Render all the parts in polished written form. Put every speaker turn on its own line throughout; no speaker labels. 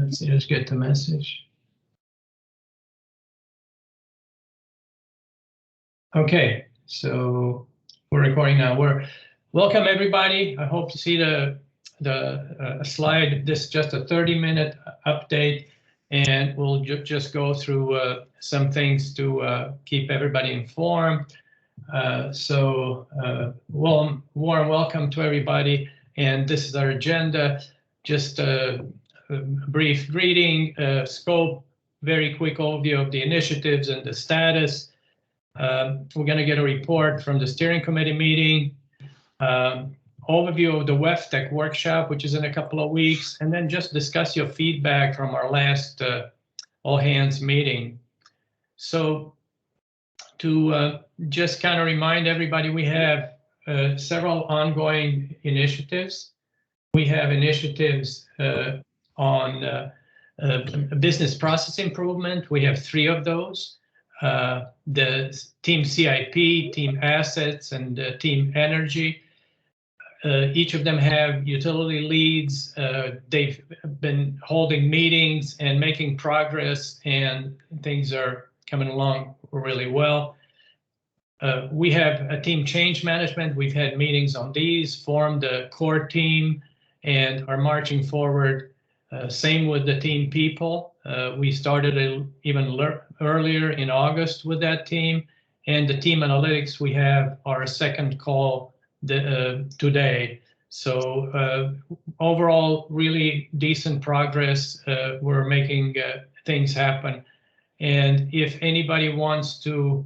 Let's see, just get the message. Okay, so we're recording now. Welcome everybody. I hope to see the slide. This is just a 30-minute update, and we'll just go through some things to keep everybody informed. Warm welcome to everybody, and this is our agenda. Just a brief greeting, scope, very quick overview of the initiatives and the status. We're going to get a report from the steering committee meeting, overview of the WEFTEC workshop, which is in a couple of weeks, and then just discuss your feedback from our last all hands meeting. So to just kind of remind everybody, we have several ongoing initiatives. We have initiatives on business process improvement. We have 3 of those. The team CIP, team assets, and team energy. Each of them have utility leads. They've been holding meetings and making progress, and things are coming along really well. We have a team change management. We've had meetings on these, formed a core team, and are marching forward. Same with the team people. We started even earlier in August with that team, and the team analytics, we have our second call today. So overall, really decent progress. We're making things happen. And if anybody wants to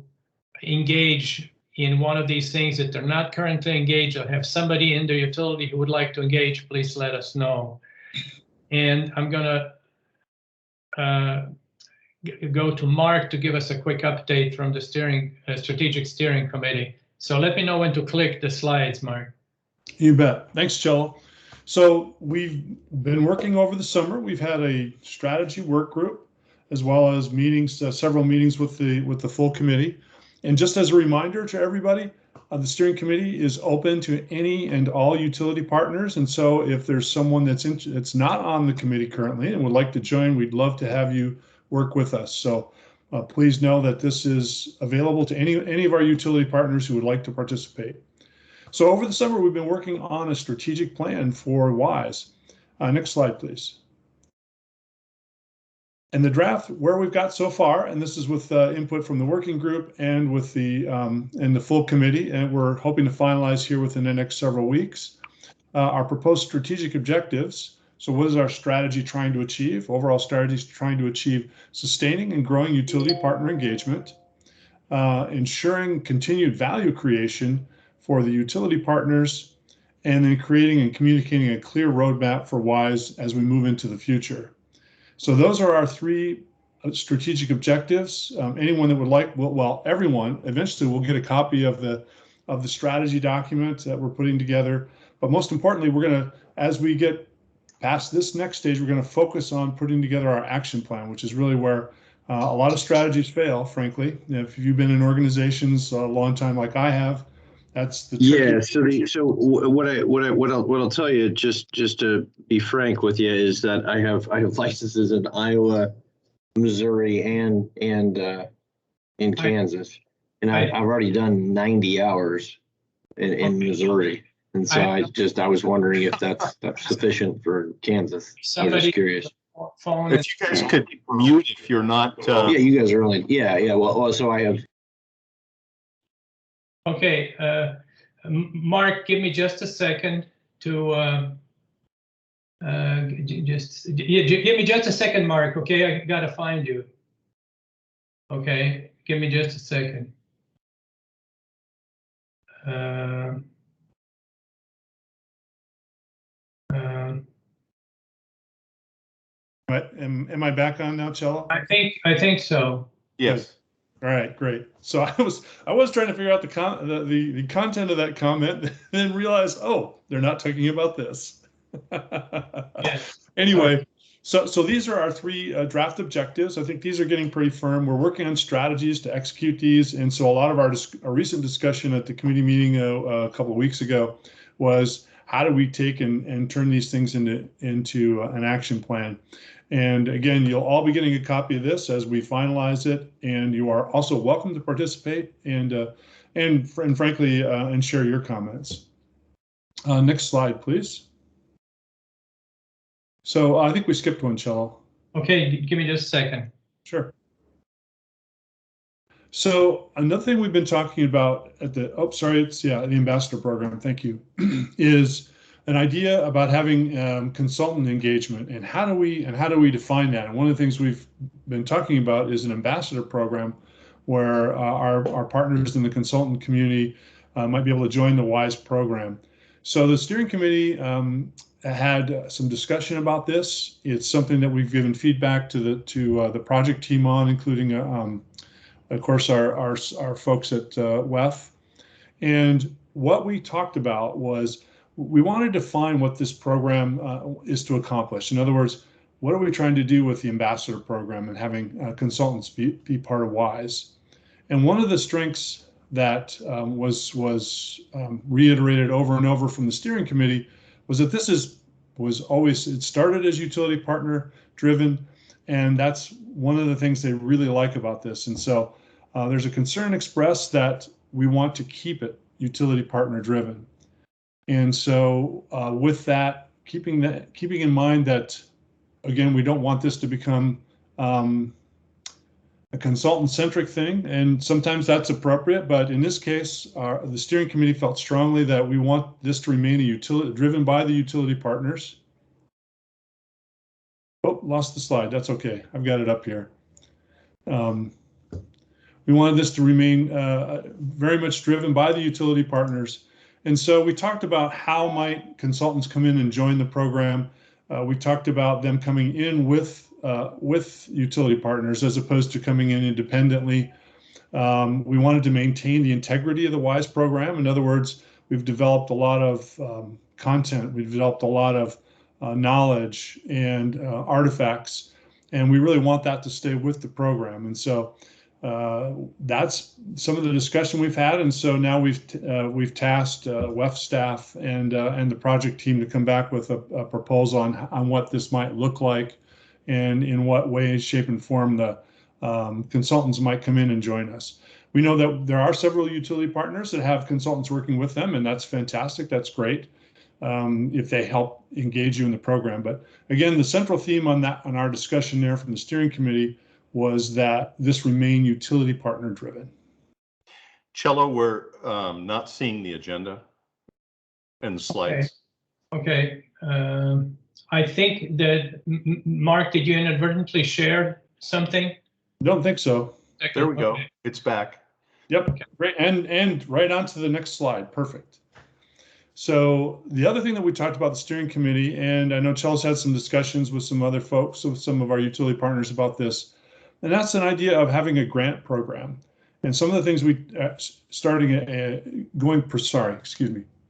engage in one of these things that they're not currently engaged, or have somebody in the utility who would like to engage, please let us know. And I'm going to go to Mark to give us a quick update from the strategic steering committee. So let me know when to click the slides, Mark.
You bet. Thanks, Cello. So we've been working over the summer. We've had a strategy work group, as well as meetings, several meetings with the full committee. And just as a reminder to everybody, the steering committee is open to any and all utility partners. And so if there's someone that's not on the committee currently and would like to join, we'd love to have you work with us. So please know that this is available to any of our utility partners who would like to participate. So over the summer, we've been working on a strategic plan for WISE. Next slide, please. And the draft, where we've got so far, and this is with input from the working group and with the full committee, and we're hoping to finalize here within the next several weeks, our proposed strategic objectives. So what is our strategy trying to achieve? Overall strategy is trying to achieve sustaining and growing utility partner engagement, ensuring continued value creation for the utility partners, and then creating and communicating a clear roadmap for WISE as we move into the future. So those are our 3 strategic objectives. Anyone that would like, well, everyone eventually will get a copy of the strategy document that we're putting together. But most importantly, we're going to, as we get past this next stage, we're going to focus on putting together our action plan, which is really where a lot of strategies fail, frankly. If you've been in organizations a long time like I have, that's the tricky.
Yeah. So what I'll tell you, just to be frank with you, is that I have licenses in Iowa, Missouri, and in Kansas, and I've already done 90 hours in Missouri, and so I was wondering if that's sufficient for Kansas. I was just curious.
If you guys could mute if you're not.
Yeah, you guys are only. Yeah. Well, so I have.
Okay, Mark, give me just a second to give me just a second, Mark. Okay, I gotta find you. Okay, give me just a second.
But am I back on now, Cello?
I think so.
Yes.
All right, great. So I was trying to figure out the content of that comment, and then realized, oh, they're not talking about this.
Yes.
Anyway, so these are our 3 draft objectives. I think these are getting pretty firm. We're working on strategies to execute these, and so a lot of our recent discussion at the committee meeting a couple of weeks ago was how do we take and turn these things into an action plan. And again, you'll all be getting a copy of this as we finalize it, and you are also welcome to participate and frankly, and share your comments. Next slide, please. So I think we skipped one, Cello.
Okay, give me just a second.
Sure. So another thing we've been talking about at the, the ambassador program, thank you, is an idea about having consultant engagement, and how do we define that? And one of the things we've been talking about is an ambassador program where our partners in the consultant community might be able to join the WISE program. So the steering committee had some discussion about this. It's something that we've given feedback to the project team on, including of course our folks at WEF. And what we talked about was we wanted to define what this program is to accomplish. In other words, what are we trying to do with the ambassador program and having consultants be part of WISE? And one of the strengths that was reiterated over and over from the steering committee was that it started as utility partner driven, and that's one of the things they really like about this. And so there's a concern expressed that we want to keep it utility partner driven. And so with that, keeping in mind that, again, we don't want this to become a consultant-centric thing, and sometimes that's appropriate, but in this case, the steering committee felt strongly that we want this to remain driven by the utility partners. Oh, lost the slide. That's okay. I've got it up here. We wanted this to remain very much driven by the utility partners. And so we talked about how might consultants come in and join the program. We talked about them coming in with utility partners as opposed to coming in independently. We wanted to maintain the integrity of the WISE program. In other words, we've developed a lot of content. We've developed a lot of knowledge and artifacts, and we really want that to stay with the program. And so that's some of the discussion we've had. And so now we've tasked WEF staff and the project team to come back with a proposal on what this might look like, and in what way, shape, and form the consultants might come in and join us. We know that there are several utility partners that have consultants working with them, and that's fantastic. That's great if they help engage you in the program. But again, the central theme on our discussion there from the steering committee was that this remain utility partner driven.
Cello, we're not seeing the agenda and the slides.
Okay. I think that, Mark, did you inadvertently share something?
Don't think so.
There we go. It's back.
Yep, okay. Great, and right on to the next slide. Perfect. So the other thing that we talked about the steering committee, and I know Chel's had some discussions with some other folks, with some of our utility partners about this, and that's an idea of having a grant program. And some of the things we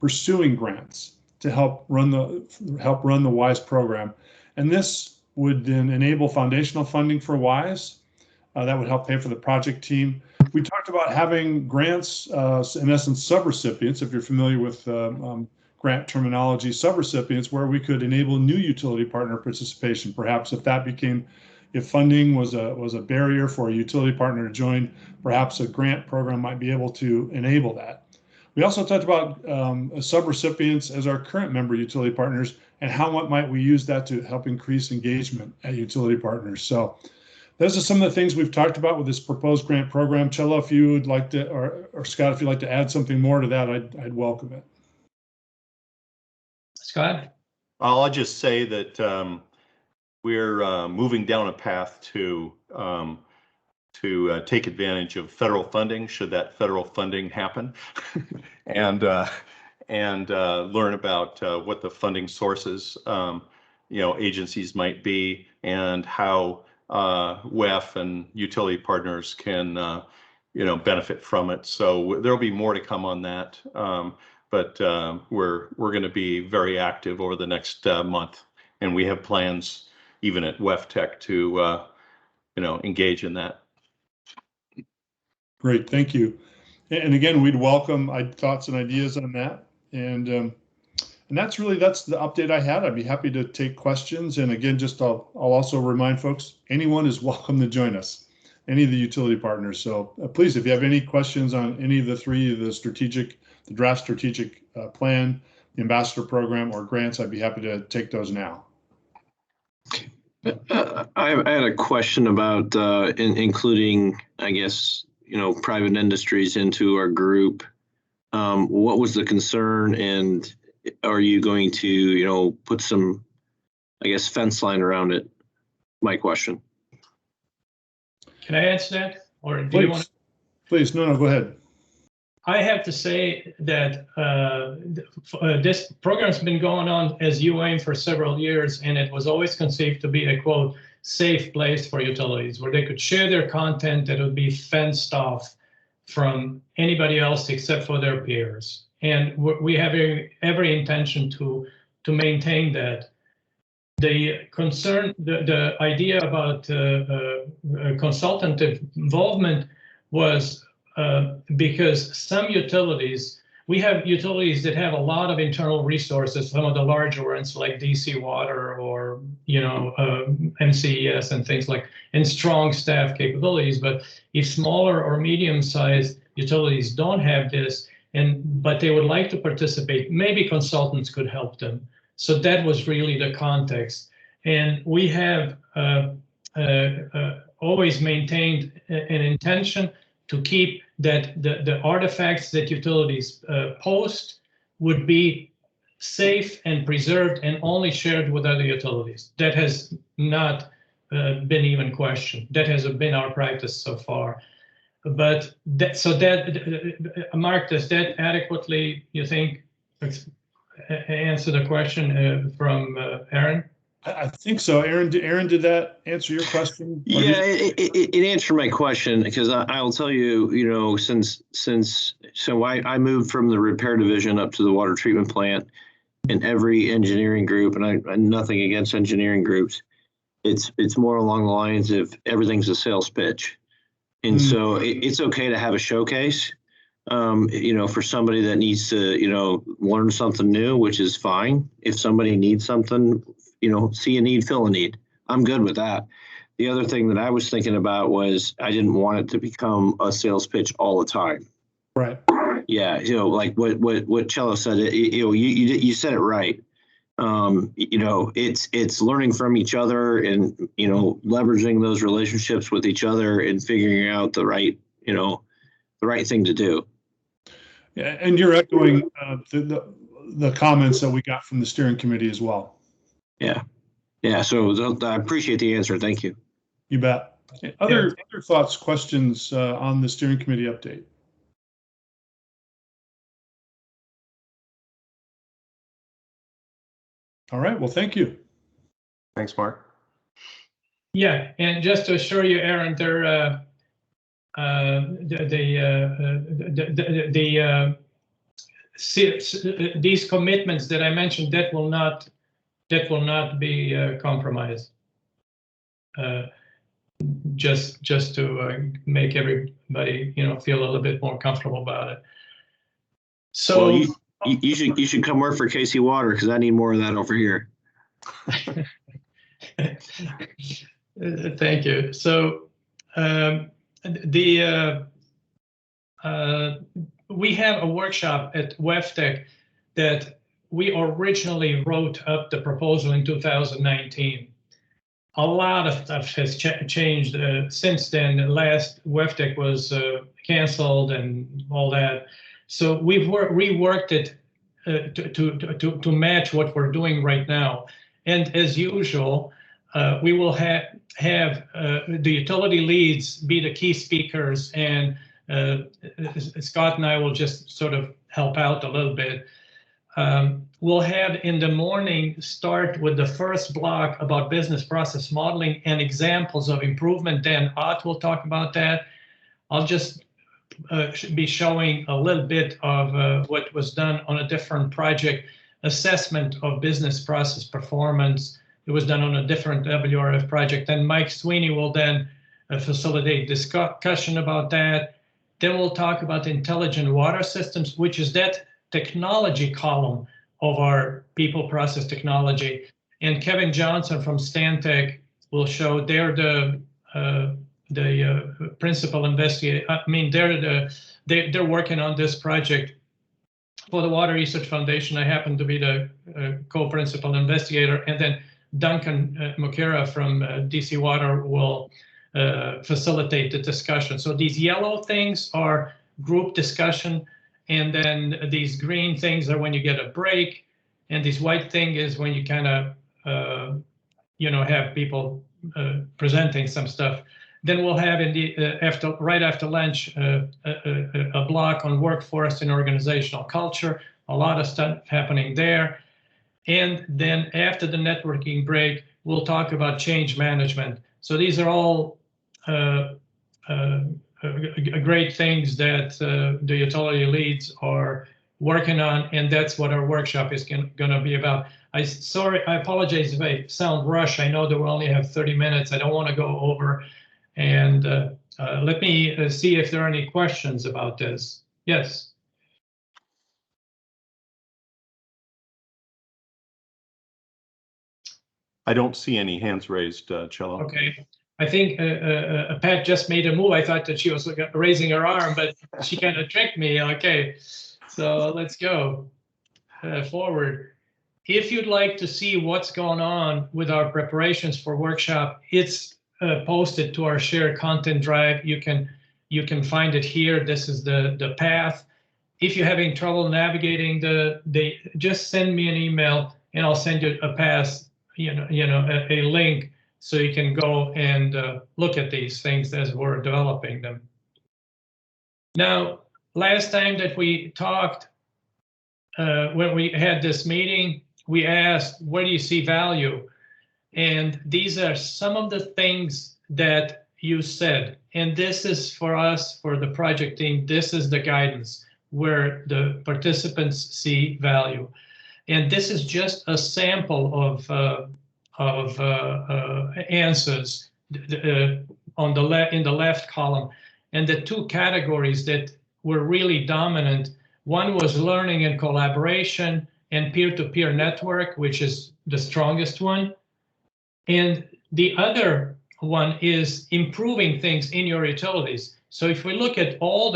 pursuing grants to help run the WISE program. And this would then enable foundational funding for WISE. That would help pay for the project team. We talked about having grants, in essence, subrecipients, if you're familiar with grant terminology, subrecipients, where we could enable new utility partner participation. Perhaps if funding was a barrier for a utility partner to join, perhaps a grant program might be able to enable that. We also talked about subrecipients as our current member utility partners, and how might we use that to help increase engagement at utility partners. So those are some of the things we've talked about with this proposed grant program. Cello, if you would like to, or Scott, if you'd like to add something more to that, I'd welcome it.
Scott?
I'll just say that we're moving down a path to take advantage of federal funding, should that federal funding happen, and learn about what the funding sources, agencies might be, and how WEF and utility partners can, benefit from it. So there'll be more to come on that, but we're going to be very active over the next month, and we have plans even at WEF Tech to, engage in that.
Great, thank you. And again, we'd welcome thoughts and ideas on that. And And that's the update I had. I'd be happy to take questions. And again, I'll also remind folks, anyone is welcome to join us, any of the utility partners. So please, if you have any questions on any of the three, the draft strategic plan, the ambassador program, or grants, I'd be happy to take those now.
I had a question about including, I guess, private industries into our group. What was the concern, and are you going to, put some, I guess, fence line around it? My question.
Can I answer that, or do you want to?
Please, no, go ahead.
I have to say that this program's been going on as UAIM for several years, and it was always conceived to be a, quote, safe place for utilities where they could share their content that would be fenced off from anybody else except for their peers. And we have every intention to maintain that. The concern, the idea about consultative involvement was because some utilities, we have utilities that have a lot of internal resources, some of the larger ones like DC Water or, MCES and things like, and strong staff capabilities. But if smaller or medium-sized utilities don't have this, but they would like to participate, maybe consultants could help them. So that was really the context. And we have always maintained an intention to keep that the artifacts that utilities post would be safe and preserved and only shared with other utilities. That has not been even questioned. That has been our practice so far. But Mark, does that adequately, you think, answer the question from Aaron?
I think so. Aaron, did that answer your question?
Yeah, it answered my question, because I will tell you, so I moved from the repair division up to the water treatment plant, in every engineering group, and I'm nothing against engineering groups. It's more along the lines of everything's a sales pitch. And so it's okay to have a showcase, for somebody that needs to, learn something new, which is fine. If somebody needs something, see a need, fill a need. I'm good with that. The other thing that I was thinking about was I didn't want it to become a sales pitch all the time.
Right.
Yeah. Like what Cello said, you said it right. It's learning from each other and, leveraging those relationships with each other and figuring out the right thing to do.
Yeah. And you're echoing the comments that we got from the steering committee as well.
Yeah. Yeah. So I appreciate the answer. Thank you.
You bet. Other thoughts, questions on the steering committee update? All right. Well, thank you.
Thanks, Mark.
Yeah, and just to assure you, Aaron, these commitments that I mentioned, that will not be compromised. Just to make everybody feel a little bit more comfortable about it. So
well, you should come work for KC Water, because I need more of that over here.
Thank you. So we have a workshop at WEFTEC that we originally wrote up the proposal in 2019. A lot of stuff has changed since then. The last WEFTEC was canceled and all that. So we've reworked it to match what we're doing right now. And as usual, we will have the utility leads be the key speakers, and Scott and I will just sort of help out a little bit. We'll have in the morning start with the first block about business process modeling and examples of improvement. Then Ott will talk about that. I'll just be showing a little bit of what was done on a different project, assessment of business process performance. It was done on a different WRF project. And Mike Sweeney will then facilitate discussion about that. Then we'll talk about intelligent water systems, which is that technology column of our people process technology. And Kevin Johnson from Stantec will show they're the principal investigator. I mean, they're working on this project for the Water Research Foundation. I happen to be the co-principal investigator, and then Duncan Mukera from DC Water will facilitate the discussion. So these yellow things are group discussion, and then these green things are when you get a break, and this white thing is when you kind of have people presenting some stuff. Then we'll have in the right after lunch a block on workforce and organizational culture. A lot of stuff happening there. And then after the networking break, we'll talk about change management. So these are all great things that the utility leads are working on, and that's what our workshop is going to be about. I apologize if I sound rushed. I know that we only have 30 minutes. I don't want to go over. And let me see if there are any questions about this. Yes.
I don't see any hands raised, Cello.
Okay. I think Pat just made a move. I thought that she was raising her arm, but she kind of tricked me. Okay, so let's go forward. If you'd like to see what's going on with our preparations for workshop, it's posted to our shared content drive. You can find it here. This is the path. If you're having trouble navigating just send me an email and I'll send you a pass, a link so you can go and look at these things as we're developing them. Now, last time that we talked, when we had this meeting, we asked, where do you see value? And these are some of the things that you said. And this is for us, for the project team, this is the guidance where the participants see value. And this is just a sample of answers on in the left column. And the two categories that were really dominant, one was learning and collaboration and peer-to-peer network, which is the strongest one. And the other one is improving things in your utilities. So if we look at all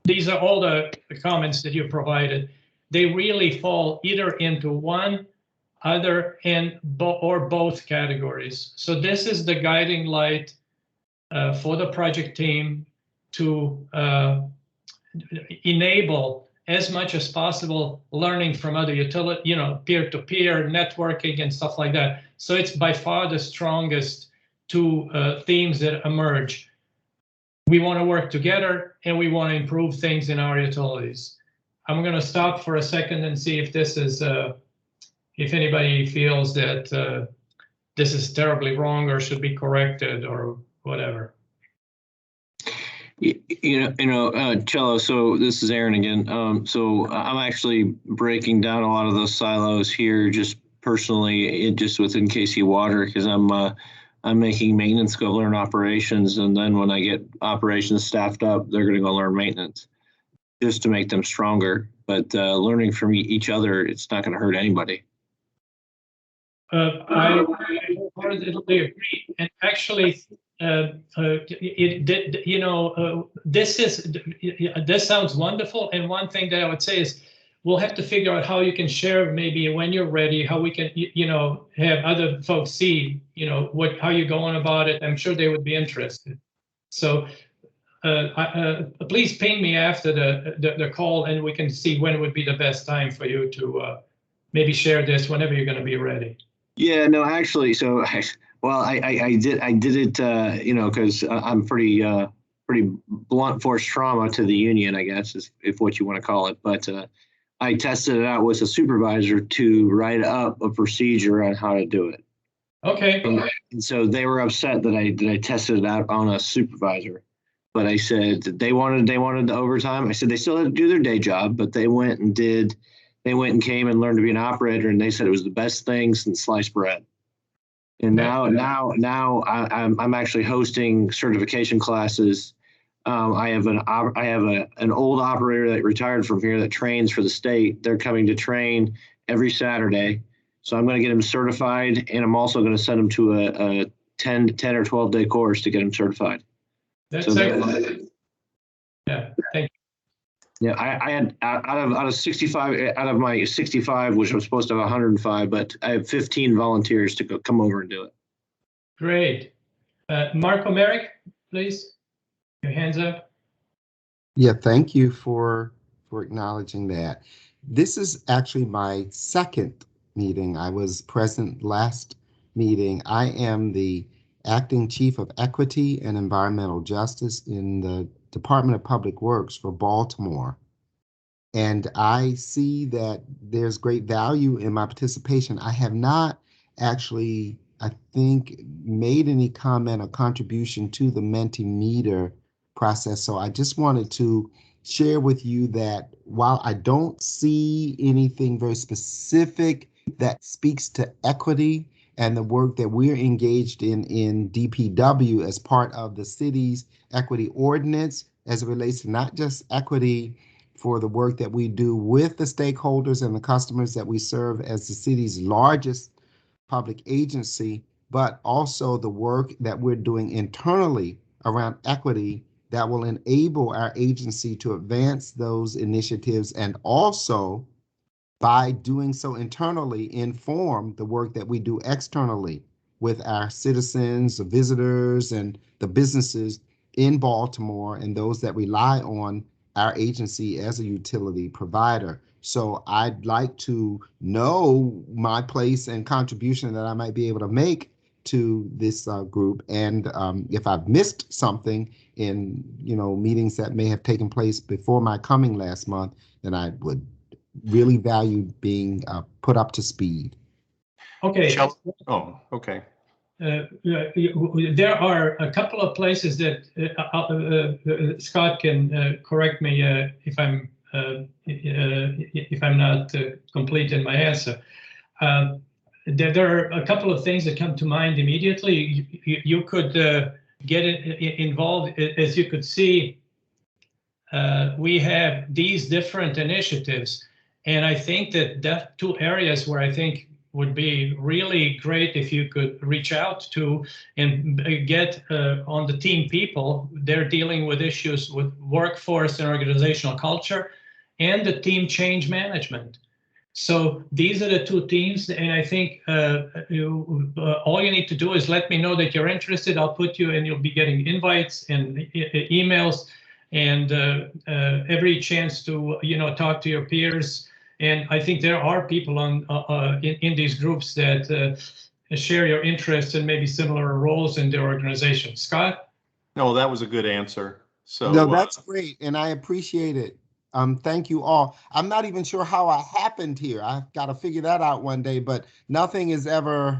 these are all the comments that you provided, they really fall either into one, other, or both categories. So this is the guiding light for the project team to enable as much as possible learning from other utility, peer-to-peer networking and stuff like that. So it's by far the strongest two themes that emerge. We want to work together and we want to improve things in our utilities. I'm going to stop for a second and see if this is, if anybody feels that this is terribly wrong or should be corrected or whatever.
Cello, so this is Aaron again. So I'm actually breaking down a lot of those silos here just personally, just within KC Water, because I'm making maintenance go learn operations, and then when I get operations staffed up, they're going to go learn maintenance just to make them stronger. But learning from each other, it's not going to hurt anybody.
I wholeheartedly agree, and actually, this sounds wonderful. And one thing that I would say is, we'll have to figure out how you can share maybe when you're ready, how we can, have other folks see, how you're going about it. I'm sure they would be interested. So please ping me after the call, and we can see when would be the best time for you to maybe share this whenever you're going to be ready.
Yeah, no, actually, so I did it, because I'm pretty blunt force trauma to the union, I guess, is if what you want to call it. But I tested it out with a supervisor to write up a procedure on how to do it.
Okay.
And so they were upset that I tested it out on a supervisor. But I said they wanted the overtime. I said they still had to do their day job, but they went and came and learned to be an operator, and they said it was the best thing since sliced bread. And now I'm actually hosting certification classes I have an old operator that retired from here that trains for the state. They're coming to train every Saturday. So I'm going to get him certified, and I'm also going to send him to a 10 or 12-day course to get him certified.
That's
So
excellent. Yeah, thank you.
Yeah, I had out of 65, out of my 65, which I'm supposed to have 105, but I have 15 volunteers to come over and do it.
Great. Marco Merrick, please. Your hands up.
Yeah, thank you for acknowledging that. This is actually my second meeting. I was present last meeting. I am the Acting Chief of Equity and Environmental Justice in the Department of Public Works for Baltimore. And I see that there's great value in my participation. I have not actually, I think, made any comment or contribution to the Mentimeter process. So I just wanted to share with you that while I don't see anything very specific that speaks to equity and the work that we're engaged in DPW as part of the city's equity ordinance, as it relates to not just equity for the work that we do with the stakeholders and the customers that we serve as the city's largest public agency, but also the work that we're doing internally around equity that will enable our agency to advance those initiatives, and also by doing so internally inform the work that we do externally with our citizens, the visitors, and the businesses in Baltimore and those that rely on our agency as a utility provider. So I'd like to know my place and contribution that I might be able to make to this group. And if I've missed something in meetings that may have taken place before my coming last month, then I would really value being put up to speed.
Okay.
Oh, okay.
There are a couple of places that Scott can correct me if I'm not complete in my answer. There are a couple of things that come to mind immediately. You could get involved. As you could see, we have these different initiatives, and I think that two areas where I think would be really great if you could reach out to and get on the team people. They're dealing with issues with workforce and organizational culture and the team change management. So these are the two teams, and I think all you need to do is let me know that you're interested. I'll put you, and you'll be getting invites and emails and every chance to talk to your peers. And I think there are people in these groups that share your interests and maybe similar roles in their organization. Scott?
No, that was a good answer. So
no, that's great, and I appreciate it. Thank you all. I'm not even sure how I happened here. I've got to figure that out one day. But nothing is ever,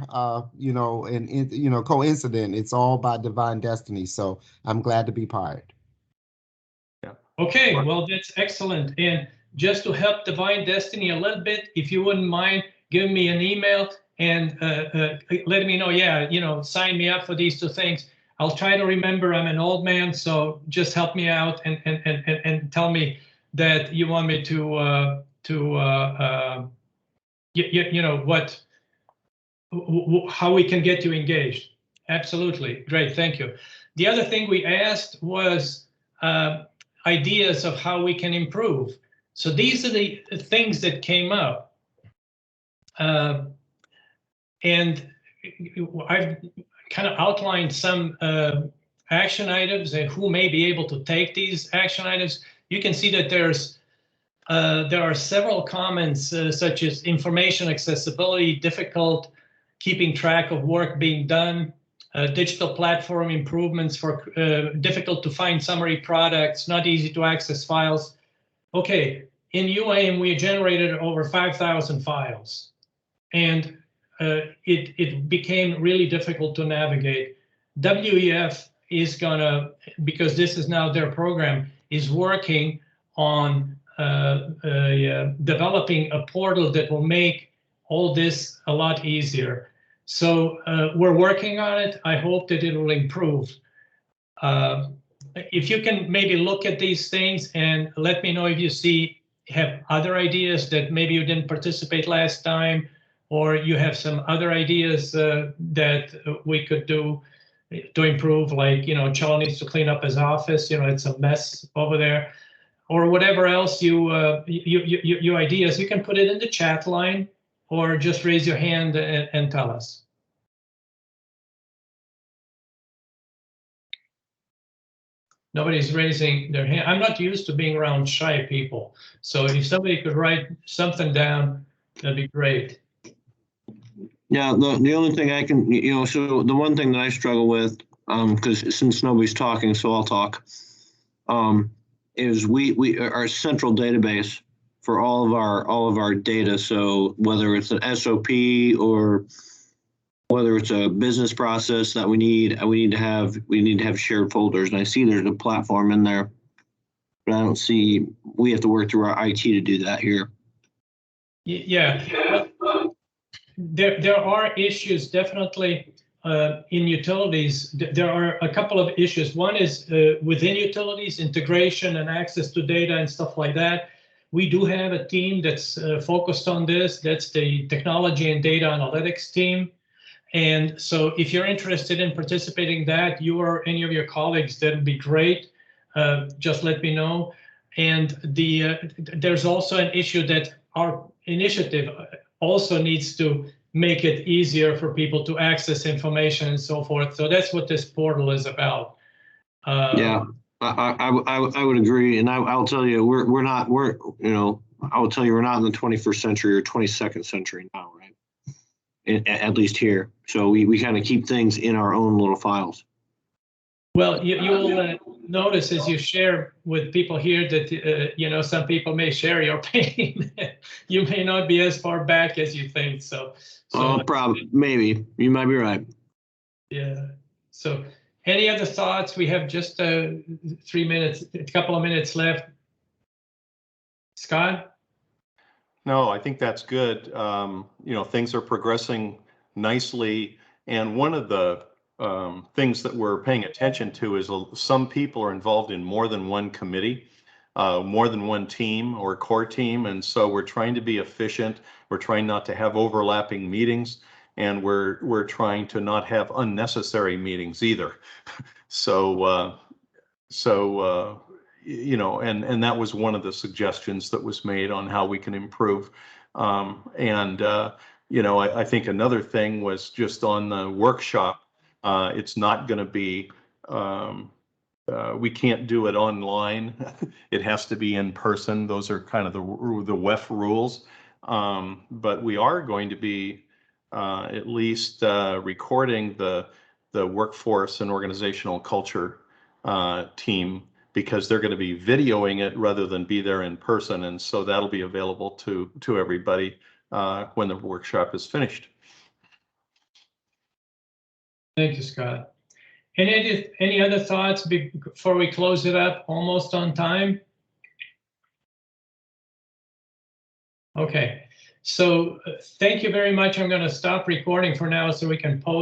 coincident. It's all by divine destiny. So I'm glad to be part.
Yeah.
Okay. Well, that's excellent. And just to help divine destiny a little bit, if you wouldn't mind giving me an email and letting me know, sign me up for these two things. I'll try to remember. I'm an old man, so just help me out and tell me that you want me to how we can get you engaged. Absolutely. Great. Thank you. The other thing we asked was ideas of how we can improve. So these are the things that came up. And I've kind of outlined some action items and who may be able to take these action items. You can see that there are several comments such as information accessibility, difficult keeping track of work being done, digital platform improvements for difficult to find summary products, not easy to access files. Okay, in UAM we generated over 5,000 files, and it became really difficult to navigate. WEF is gonna, because this is now their program, is working on developing a portal that will make all this a lot easier. So we're working on it. I hope that it will improve. if you can maybe look at these things and let me know if you have other ideas that maybe you didn't participate last time, or you have some other ideas that we could do to improve, like, Charles needs to clean up his office, it's a mess over there, or whatever else you ideas, you can put it in the chat line or just raise your hand and tell us. Nobody's raising their hand. I'm not used to being around shy people. So if somebody could write something down, that'd be great.
Yeah, the only thing I can, so the one thing that I struggle with, because since nobody's talking, so I'll talk, is we our central database for all of our data. So whether it's an SOP or whether it's a business process that we need to have shared folders. And I see there's a platform in there, but I don't see, we have to work through our IT to do that here.
Yeah, there are issues definitely in utilities. There are a couple of issues. One is within utilities, integration and access to data and stuff like that. We do have a team that's focused on this. That's the technology and data analytics team. And so if you're interested in participating in that, you or any of your colleagues, that'd be great. Just let me know. And there's also an issue that our initiative also needs to make it easier for people to access information and so forth. So that's what this portal is about.
Yeah, I would agree. And I'll tell you, I will tell you, we're not in the 21st century or 22nd century now, right? At least here. So we kind of keep things in our own little files.
Well, you'll notice as you share with people here that, some people may share your pain. You may not be as far back as you think. So
probably, maybe. You might be right.
Yeah. So any other thoughts? We have just 3 minutes, a couple of minutes left. Scott?
No, I think that's good. Things are progressing nicely. And one of the things that we're paying attention to is some people are involved in more than one committee, more than one team or core team. And so we're trying to be efficient. We're trying not to have overlapping meetings, and we're trying to not have unnecessary meetings either. And that was one of the suggestions that was made on how we can improve. I think another thing was just on the workshop. It's not going to be, we can't do it online. It has to be in person. Those are kind of the WEF rules. But we are going to be at least recording the workforce and organizational culture team, because they're going to be videoing it rather than be there in person. And so that'll be available to everybody when the workshop is finished.
Thank you, Scott. Any other thoughts before we close it up? Almost on time. Okay, so thank you very much. I'm going to stop recording for now so we can post